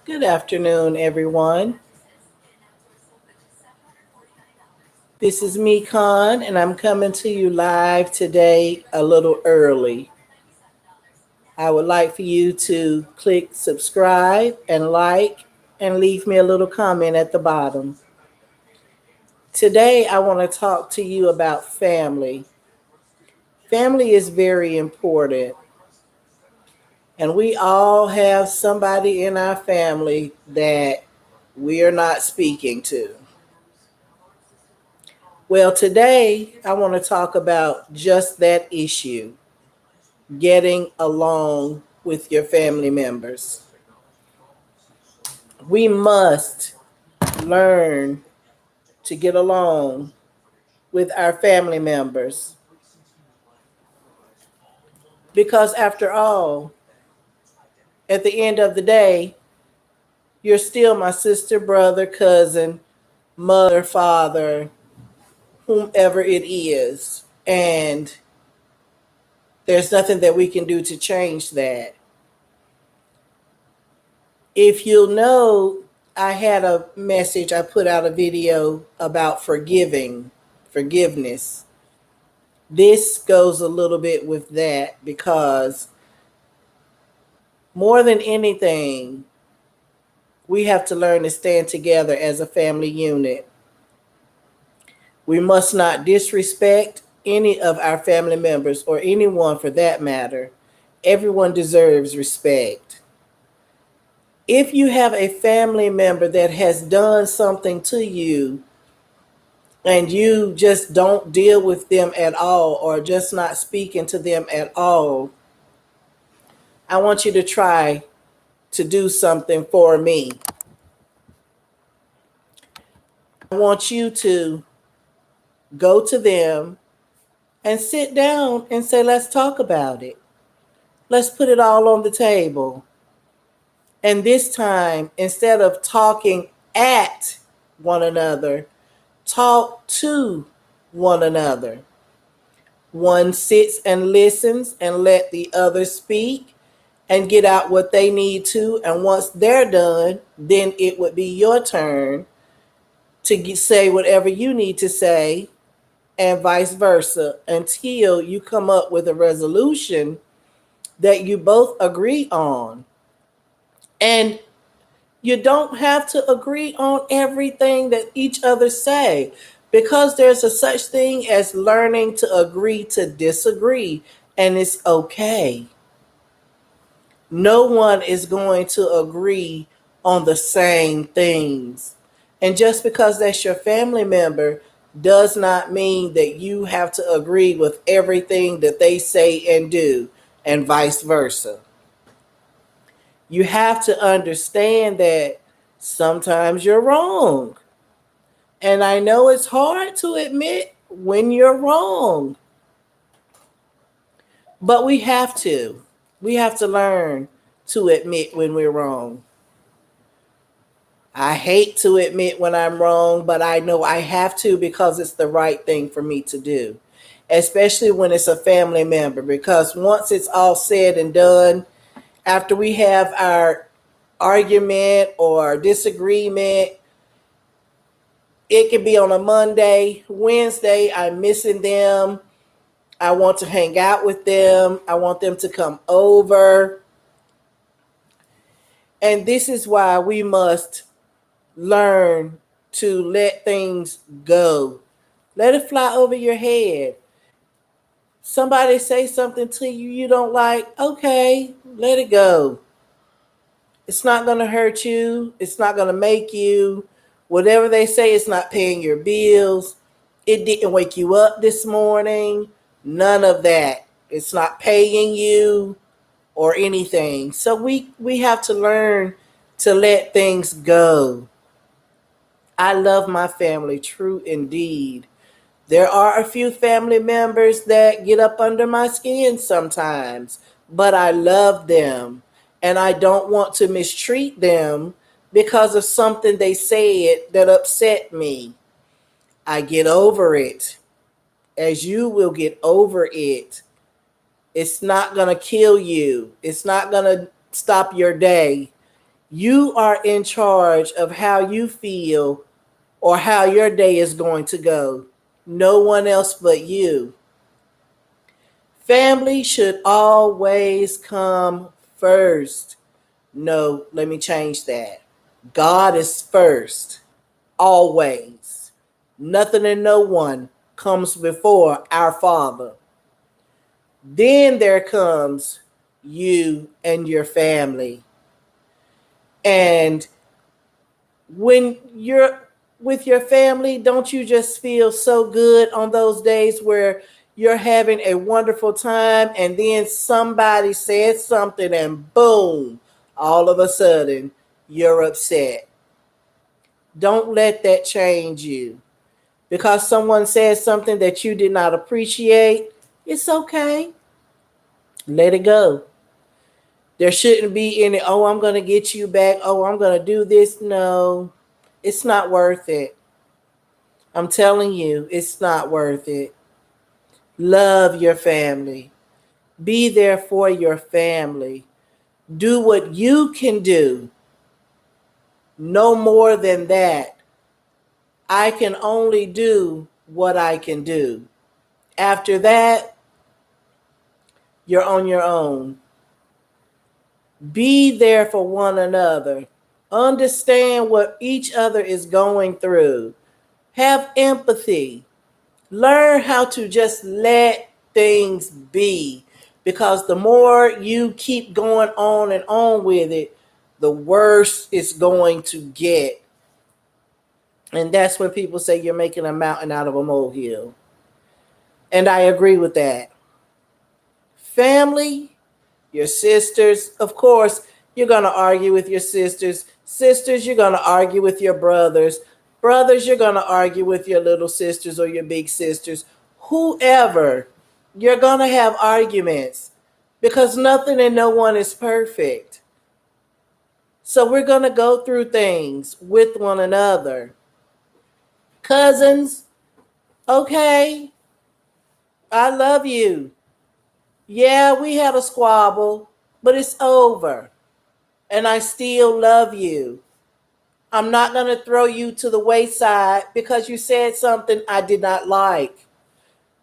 Good afternoon, everyone. This is me, Khan, and I'm coming to you live today a little early. I would like for you to click subscribe and like and leave me a little comment at the bottom. Today, I want to talk to you about family. Family is very important, and we all have somebody in our family that we are not speaking to. Well, today I want to talk about just that issue, getting along with your family members. We must learn to get along with our family members because, after all, at the end of the day, you're still my sister, brother, cousin, mother, father, whomever it is. And there's nothing that we can do to change that. If you'll know, I had a message, I put out a video about forgiveness. This goes a little bit with that because more than anything, we have to learn to stand together as a family unit. We must not disrespect any of our family members or anyone for that matter. Everyone deserves respect. If you have a family member that has done something to you and you just don't deal with them at all or just not speaking to them at all, I want you to try to do something for me. I want you to go to them and sit down and say, let's talk about it. Let's put it all on the table. And this time, instead of talking at one another, talk to one another. One sits and listens and let the other speak and get out what they need to. And once they're done, then it would be your turn to say whatever you need to say, and vice versa, until you come up with a resolution that you both agree on. And you don't have to agree on everything that each other say, because there's a such thing as learning to agree to disagree, and it's okay. No one is going to agree on the same things. And just because that's your family member does not mean that you have to agree with everything that they say and do, and vice versa. You have to understand that sometimes you're wrong. And I know it's hard to admit when you're wrong, but we have to. We have to learn to admit when we're wrong. I hate to admit when I'm wrong, but I know I have to because it's the right thing for me to do, especially when it's a family member. Because once it's all said and done, after we have our argument or disagreement, it can be on a Monday, Wednesday, I'm missing them. I want to hang out with them. I want them to come over. And this is why we must learn to let things go. Let it fly over your head. Somebody say something to you you don't like, okay, let it go. It's not going to hurt you. It's not going to make you. Whatever they say, it's not paying your bills. It didn't wake you up this morning. None of that. It's not paying you or anything. So we have to learn to let things go. I love my family, true indeed. There are a few family members that get up under my skin sometimes, but I love them and I don't want to mistreat them because of something they said that upset me. I get over it, as you will get over it. It's not going to kill you, it's not going to stop your day. You are in charge of how you feel or how your day is going to go. No one else but you. Family should always come first. No, let me change that. God is first, always. Nothing and no one comes before our Father. Then there comes you and your family. And when you're with your family, don't you just feel so good on those days where you're having a wonderful time and then somebody says something and boom, all of a sudden you're upset? Don't let that change you. Because someone says something that you did not appreciate, it's okay. Let it go. There shouldn't be any, oh, I'm going to get you back. Oh, I'm going to do this. No, it's not worth it. I'm telling you, it's not worth it. Love your family. Be there for your family. Do what you can do. No more than that. I can only do what I can do. After that, you're on your own. Be there for one another. Understand what each other is going through. Have empathy. Learn how to just let things be. Because the more you keep going on and on with it, the worse it's going to get. And that's when people say you're making a mountain out of a molehill. And I agree with that. Family, your sisters, of course, you're going to argue with your sisters. Sisters, you're going to argue with your brothers. Brothers, you're going to argue with your little sisters or your big sisters. Whoever, you're going to have arguments because nothing and no one is perfect. So we're going to go through things with one another. Cousins, okay, I love you. Yeah, we had a squabble, but it's over. And I still love you. I'm not going to throw you to the wayside because you said something I did not like.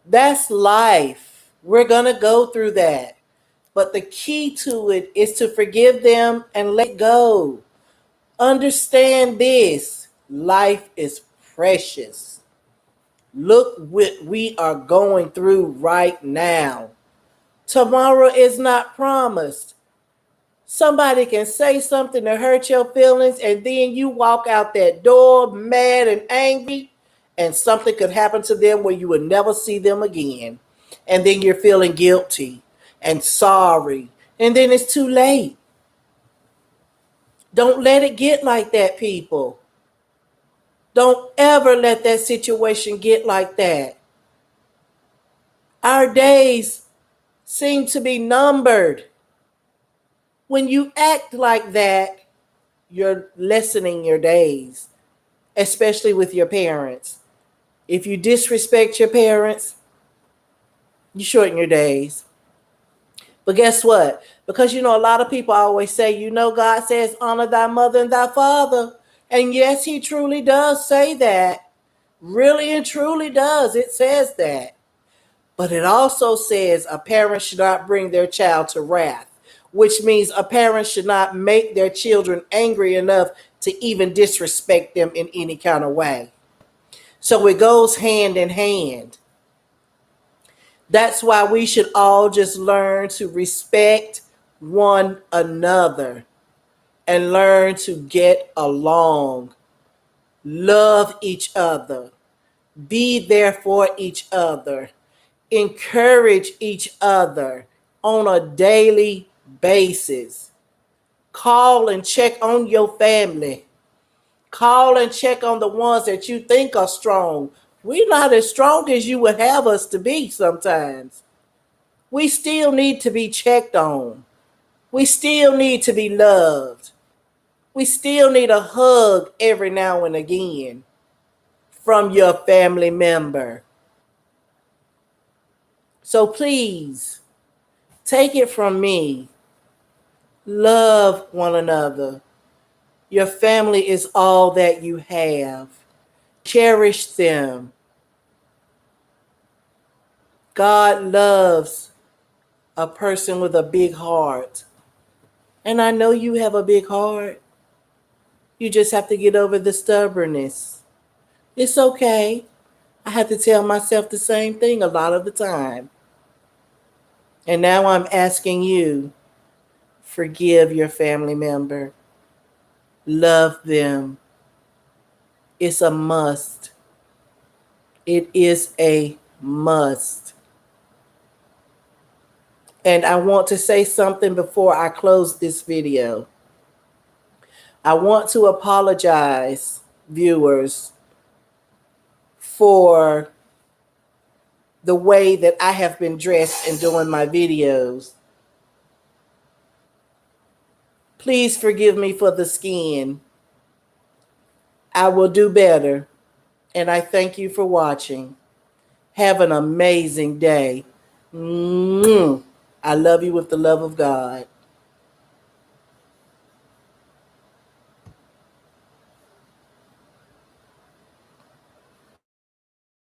That's life. We're going to go through that. But the key to it is to forgive them and let go. Understand this: life is precious. Look what we are going through right now. Tomorrow is not promised. Somebody can say something to hurt your feelings, and then you walk out that door mad and angry, and something could happen to them where you would never see them again. And then you're feeling guilty and sorry, and then it's too late. Don't let it get like that, people. Don't ever let that situation get like that. Our days seem to be numbered. When you act like that, you're lessening your days, especially with your parents. If you disrespect your parents, you shorten your days. But guess what? Because a lot of people always say, God says, honor thy mother and thy father. And yes, he truly does say that. Really and truly does. It says that. But it also says a parent should not bring their child to wrath, which means a parent should not make their children angry enough to even disrespect them in any kind of way. So it goes hand in hand. That's why we should all just learn to respect one another and learn to get along, love each other, be there for each other, encourage each other on a daily basis. Call and check on your family. Call and check on the ones that you think are strong. We're not as strong as you would have us to be sometimes. We still need to be checked on. We still need to be loved. We still need a hug every now and again from your family member. So please, take it from me. Love one another. Your family is all that you have. Cherish them. God loves a person with a big heart. And I know you have a big heart. You just have to get over the stubbornness. It's okay. I have to tell myself the same thing a lot of the time. And now I'm asking you, forgive your family member. Love them. It's a must. It is a must. And I want to say something before I close this video. I want to apologize, viewers, for the way that I have been dressed in doing my videos. Please forgive me for the skin. I will do better. And I thank you for watching. Have an amazing day. I love you with the love of God.